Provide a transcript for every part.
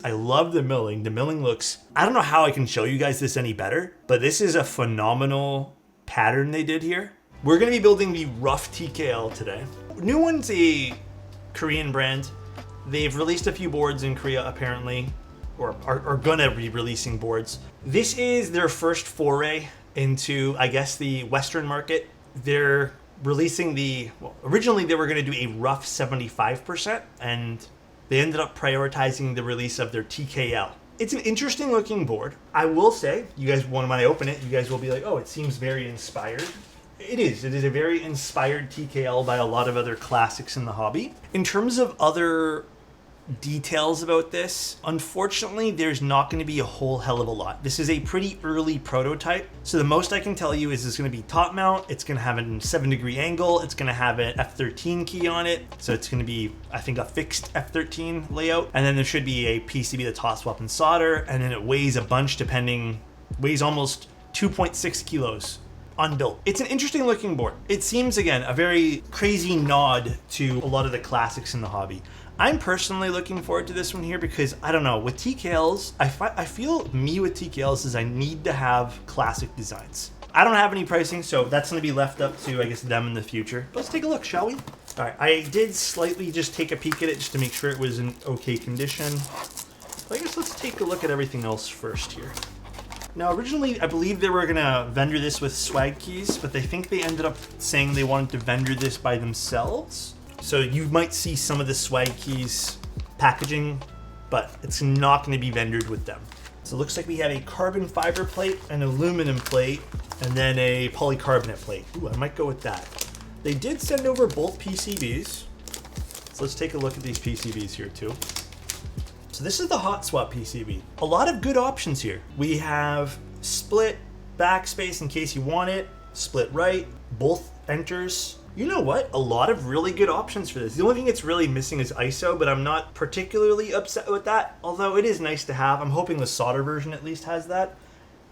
I love the milling. The milling looks, I don't know how I can show you guys this any better, but this is a phenomenal pattern they did here. We're going to be building the Rough TKL today. New one's a Korean brand. They've released a few boards in Korea apparently, or are gonna be releasing boards. This is their first foray into, I guess, the Western market. They're releasing originally they were gonna do a rough 75%, and they ended up prioritizing the release of their TKL. It's an interesting looking board. I will say, you guys, when I open it, you guys will be like, oh, it seems very inspired. It is a very inspired TKL by a lot of other classics in the hobby. In terms of other details about this, unfortunately, there's not going to be a whole hell of a lot. This is a pretty early prototype, so the most I can tell you is it's going to be top mount, it's going to have a 7-degree angle, it's going to have an F13 key on it, so it's going to be, I think, a fixed F13 layout, and then there should be a PCB that's hot swap and solder, and then it weighs a bunch weighs almost 2.6 kilos. Unbuilt. It's an interesting looking board. It seems, again, a very crazy nod to a lot of the classics in the hobby. I'm personally looking forward to this one here because, I don't know, with TKLs, I feel with TKLs is I need to have classic designs. I don't have any pricing, so that's going to be left up to, I guess, them in the future. But let's take a look, shall we? All right, I did slightly just take a peek at it just to make sure it was in okay condition. But I guess let's take a look at everything else first here. Now, originally, I believe they were going to vendor this with swag keys, but they think they ended up saying they wanted to vendor this by themselves. So you might see some of the swag keys packaging, but it's not going to be vendored with them. So it looks like we have a carbon fiber plate, an aluminum plate, and then a polycarbonate plate. Ooh, I might go with that. They did send over both PCBs. So let's take a look at these PCBs here too. So this is the hot swap PCB. A lot of good options here. We have split backspace in case you want it, split right, both enters. You know what? A lot of really good options for this. The only thing it's really missing is ISO, but I'm not particularly upset with that, although it is nice to have. I'm hoping the solder version at least has that.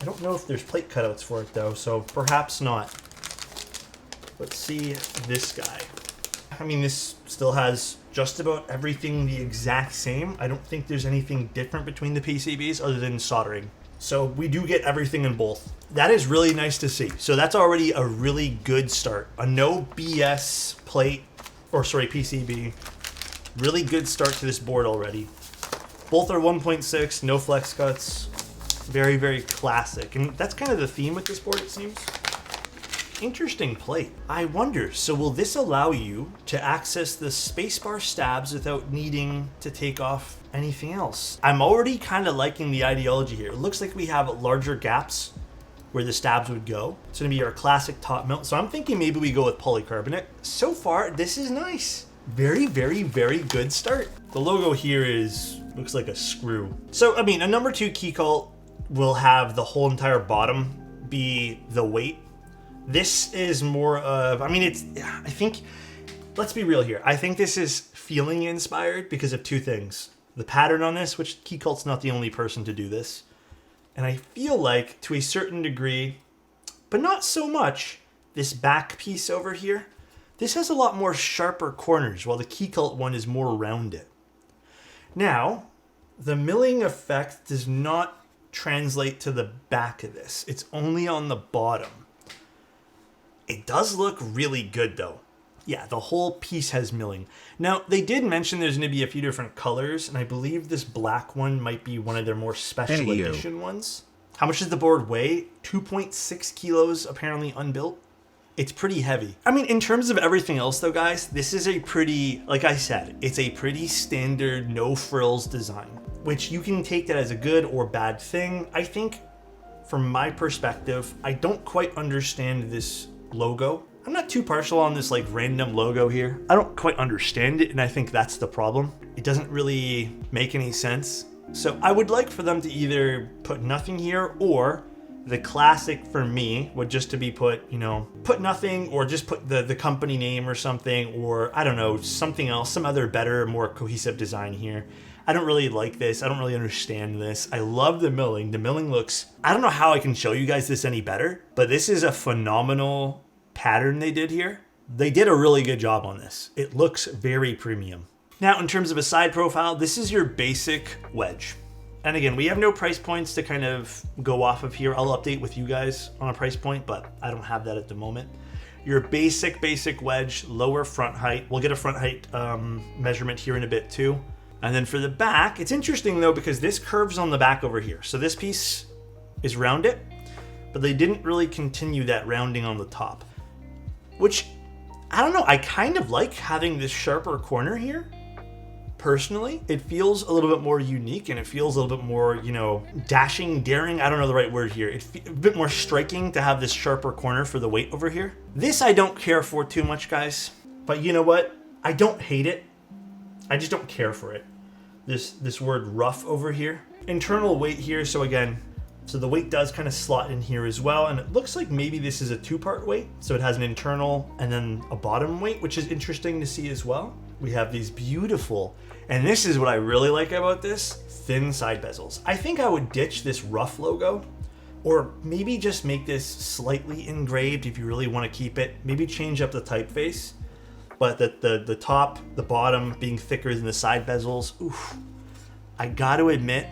I don't know if there's plate cutouts for it though, so perhaps not. Let's see this guy. I mean, this still has just about everything the exact same. I don't think there's anything different between the PCBs other than soldering. So we do get everything in both. That is really nice to see. So that's already a really good start. A no BS PCB. Really good start to this board already. Both are 1.6, no flex cuts. Very, very classic. And that's kind of the theme with this board, it seems. Interesting plate. I wonder, so will this allow you to access the spacebar stabs without needing to take off anything else? I'm already kind of liking the ideology here. It looks like we have larger gaps where the stabs would go. It's going to be our classic top mount. So I'm thinking maybe we go with polycarbonate. So far, this is nice. Very, very, very good start. The logo here looks like a screw. So, I mean, a number 2 key cult will have the whole entire bottom be the weight. This is more of, I think, let's be real here. I think this is feeling inspired because of 2 things. The pattern on this, which Key Cult's not the only person to do this. And I feel like, to a certain degree, but not so much, this back piece over here, this has a lot more sharper corners, while the Key Cult one is more rounded. Now, the milling effect does not translate to the back of this. It's only on the bottom. It does look really good though. Yeah, the whole piece has milling. Now, they did mention there's going to be a few different colors, and I believe this black one might be one of their more special edition ones. How much does the board weigh? 2.6 kilos, apparently unbuilt. It's pretty heavy. I mean, in terms of everything else though, guys, this is a pretty, like I said, it's a pretty standard no frills design, which you can take that as a good or bad thing. I think, from my perspective, I don't quite understand this logo. I'm not too partial on this like random logo here. I don't quite understand it, and I think that's the problem. It doesn't really make any sense. So I would like for them to either put nothing here, or the classic for me would just to be put nothing, or just put the company name or something, or I don't know, something else, some other better, more cohesive design here. I don't really like this. I don't really understand this. I love the milling. The milling looks, I don't know how I can show you guys this any better, but this is a phenomenal pattern they did here. They did a really good job on this. It looks very premium. Now, in terms of a side profile, this is your basic wedge. And again, we have no price points to kind of go off of here. I'll update with you guys on a price point, but I don't have that at the moment. Your basic wedge, lower front height. We'll get a front height measurement here in a bit too. And then for the back, it's interesting though, because this curves on the back over here. So this piece is rounded, but they didn't really continue that rounding on the top, which I don't know. I kind of like having this sharper corner here. Personally, it feels a little bit more unique and it feels a little bit more, you know, dashing, daring. I don't know the right word here. It's a bit more striking to have this sharper corner for the weight over here. This I don't care for too much, guys. But you know what? I don't hate it. I just don't care for it. This word rough over here. Internal weight here. So again, so the weight does kind of slot in here as well. And it looks like maybe this is a two-part weight. So it has an internal and then a bottom weight, which is interesting to see as well. We have these beautiful, and this is what I really like about this, thin side bezels. I think I would ditch this rough logo, or maybe just make this slightly engraved if you really want to keep it. Maybe change up the typeface, but the top, the bottom being thicker than the side bezels. Oof, I gotta admit,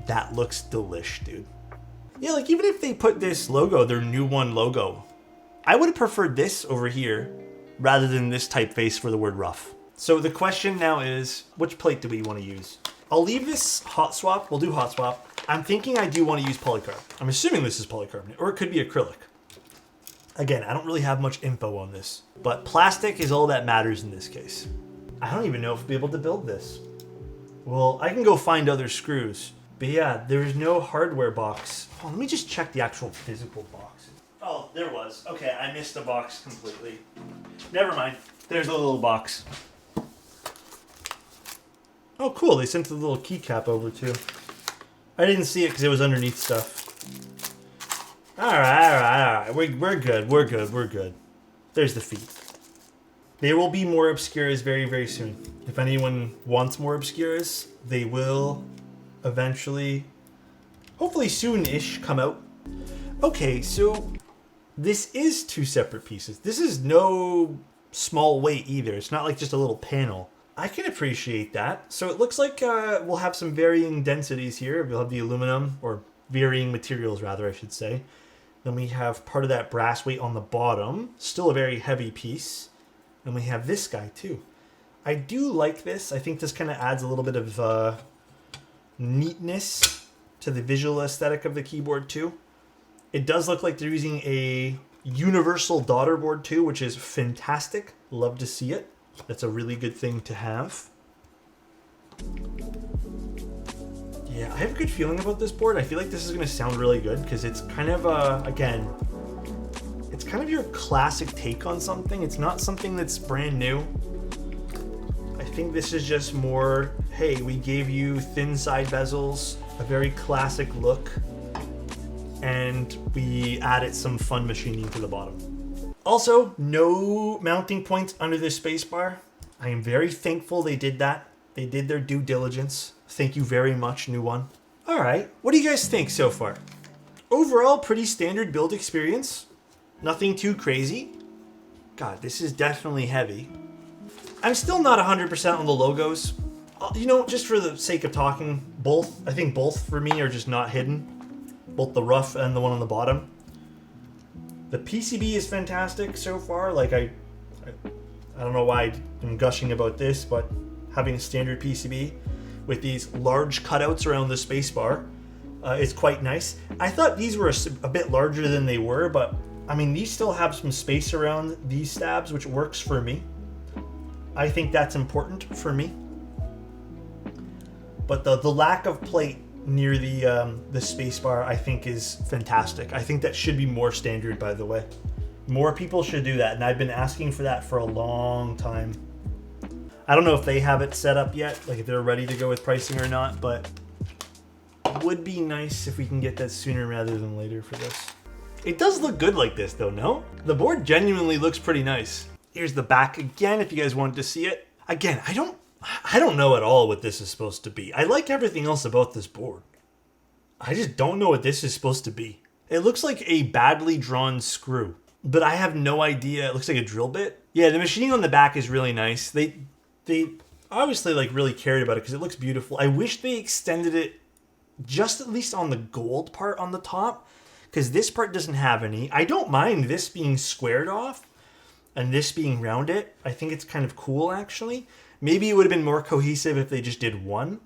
that looks delish, dude. Yeah, like even if they put this logo, their new one logo, I would have preferred this over here rather than this typeface for the word rough. So the question now is, which plate do we want to use? I'll leave this hot swap. We'll do hot swap. I'm thinking I do want to use polycarb. I'm assuming this is polycarbonate, or it could be acrylic. Again, I don't really have much info on this, but plastic is all that matters in this case. I don't even know if we'll be able to build this. Well, I can go find other screws. But yeah, there's no hardware box. Oh, let me just check the actual physical box. Oh, there was. Okay, I missed the box completely. Never mind. There's a little box. Oh, cool. They sent the little keycap over, too. I didn't see it because it was underneath stuff. All right. We're good. There's the feet. There will be more Obscuras very, very soon. If anyone wants more Obscuras, they will eventually, hopefully soon-ish, come out. Okay, so this is two separate pieces. This is no small weight either. It's not like just a little panel. I can appreciate that. So it looks like we'll have some varying densities here. We'll have the aluminum, or varying materials rather, I should say. Then we have part of that brass weight on the bottom. Still a very heavy piece. And we have this guy too. I do like this. I think this kind of adds a little bit of neatness to the visual aesthetic of the keyboard too. It does look like they're using a universal daughter board too, which is fantastic. Love to see it. That's a really good thing to have. Yeah, I have a good feeling about this board. I feel like this is going to sound really good because it's kind of, again, it's kind of your classic take on something. It's not something that's brand new. I think this is just more, hey, we gave you thin side bezels, a very classic look, and we added some fun machining to the bottom. Also, no mounting points under this spacebar. I am very thankful they did that. They did their due diligence. Thank you very much, new one. All right, what do you guys think so far? Overall, pretty standard build experience. Nothing too crazy. God, this is definitely heavy. I'm still not 100% on the logos. You know, just for the sake of talking, I think both for me are just not hidden. Both the rough and the one on the bottom. The PCB is fantastic so far. Like, I don't know why I'm gushing about this, but having a standard PCB with these large cutouts around the spacebar is quite nice. I thought these were a bit larger than they were, but I mean, these still have some space around these stabs, which works for me. I think that's important for me. But the lack of plate near the space bar, I think, is fantastic. I think that should be more standard, by the way. More people should do that, and I've been asking for that for a long time. I don't know if they have it set up yet, like if they're ready to go with pricing or not, but it would be nice if we can get that sooner rather than later for this. It does look good like this though, no? The board genuinely looks pretty nice. Here's the back again if you guys wanted to see it. Again, I don't know at all what this is supposed to be. I like everything else about this board. I just don't know what this is supposed to be. It looks like a badly drawn screw, but I have no idea. It looks like a drill bit. Yeah, the machining on the back is really nice. They obviously like really cared about it because it looks beautiful. I wish they extended it just at least on the gold part on the top, because this part doesn't have any. I don't mind this being squared off and this being rounded. I think it's kind of cool, actually. Maybe it would have been more cohesive if they just did one.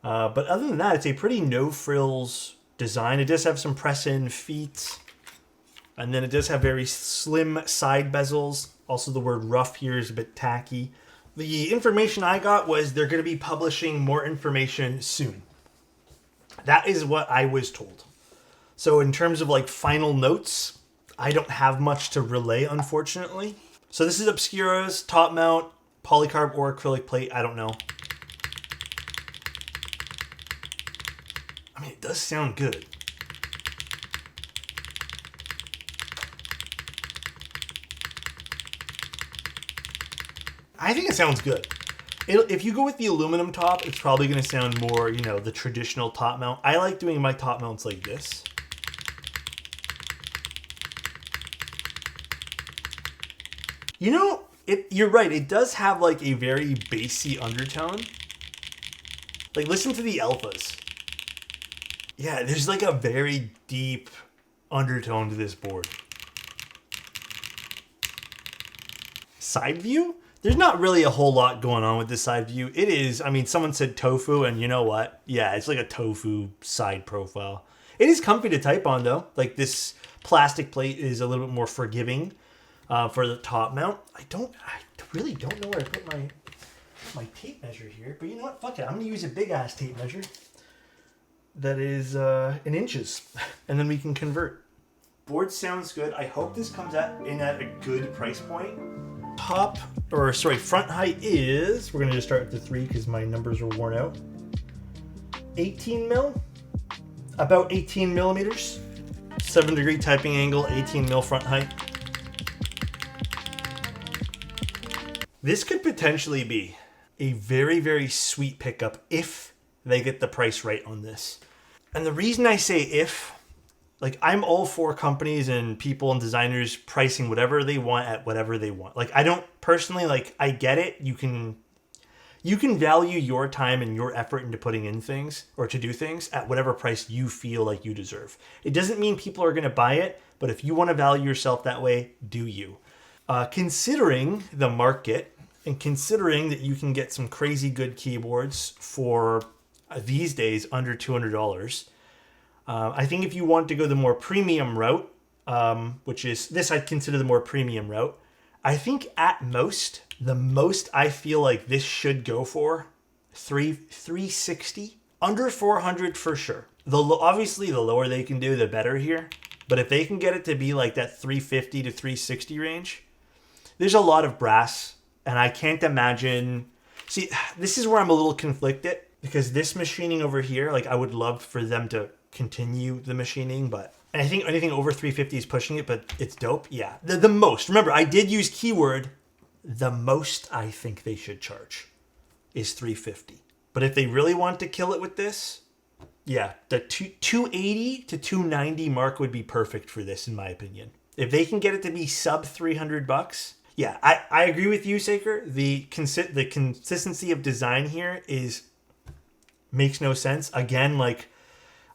But other than that, it's a pretty no-frills design. It does have some press-in feet. And then it does have very slim side bezels. Also, the word rough here is a bit tacky. The information I got was they're going to be publishing more information soon. That is what I was told. So in terms of like final notes, I don't have much to relay, unfortunately. So this is Obscura's top mount, polycarb or acrylic plate, I don't know. I mean, it does sound good. I think it sounds good. If you go with the aluminum top, it's probably going to sound more, you know, the traditional top mount. I like doing my top mounts like this. You know, you're right. It does have like a very bassy undertone. Like, listen to the alphas. Yeah, there's like a very deep undertone to this board. Side view? There's not really a whole lot going on with this side view. It is, I mean, someone said tofu, and you know what? Yeah, it's like a tofu side profile. It is comfy to type on, though. Like, this plastic plate is a little bit more forgiving for the top mount. I really don't know where I put my tape measure here, but you know what? Fuck it. I'm going to use a big-ass tape measure that is in inches, and then we can convert. Board sounds good. I hope this comes in at a good price point. Front height is, we're going to just start with the 3 because my numbers are worn out. 18 mil, about 18 millimeters, 7-degree typing angle, 18 mil front height. This could potentially be a very, very sweet pickup if they get the price right on this. And the reason I say if, like, I'm all for companies and people and designers pricing whatever they want at whatever they want. Like, I don't personally, like, I get it. You can value your time and your effort into putting in things or to do things at whatever price you feel like you deserve. It doesn't mean people are going to buy it, but if you want to value yourself that way, do you. Considering the market and considering that you can get some crazy good keyboards for these days under $200, I think if you want to go the more premium route, which is this, I'd consider the more premium route. I think at most, the most I feel like this should go for $360, under 400 for sure. Obviously, the lower they can do, the better here. But if they can get it to be like that 350 to 360 range, there's a lot of brass, and I can't imagine. See, this is where I'm a little conflicted because this machining over here, like I would love for them to continue the machining, but I think anything over 350 is pushing it, but it's dope. Yeah, the most. Remember, I did use keyword. The most I think they should charge is 350. But if they really want to kill it with this, yeah, the 280 to 290 mark would be perfect for this, in my opinion. If they can get it to be sub $300, yeah, I agree with you, Saker. The consistency of design here makes no sense. Again, like,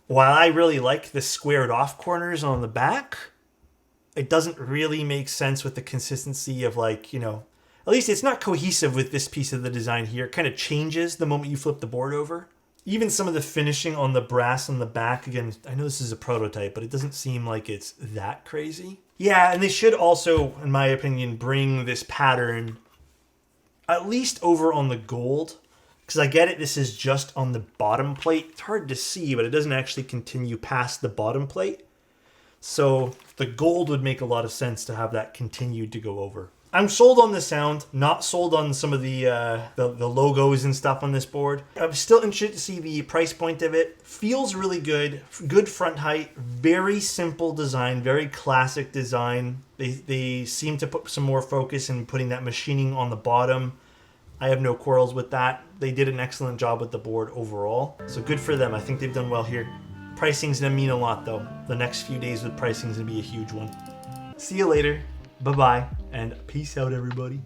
while I really like the squared off corners on the back, it doesn't really make sense with the consistency of, like, you know, at least it's not cohesive with this piece of the design here. It kind of changes the moment you flip the board over. Even some of the finishing on the brass on the back, again, I know this is a prototype, but it doesn't seem like it's that crazy. Yeah, and they should also, in my opinion, bring this pattern at least over on the gold. Because I get it, this is just on the bottom plate. It's hard to see, but it doesn't actually continue past the bottom plate. So the gold would make a lot of sense to have that continued to go over. I'm sold on the sound, not sold on some of the logos and stuff on this board. I'm still interested to see the price point of it. Feels really good. Good front height. Very simple design. Very classic design. They seem to put some more focus in putting that machining on the bottom. I have no quarrels with that. They did an excellent job with the board overall. So good for them. I think they've done well here. Pricing's gonna mean a lot though. The next few days with pricing's gonna be a huge one. See you later. Bye-bye. And peace out, everybody.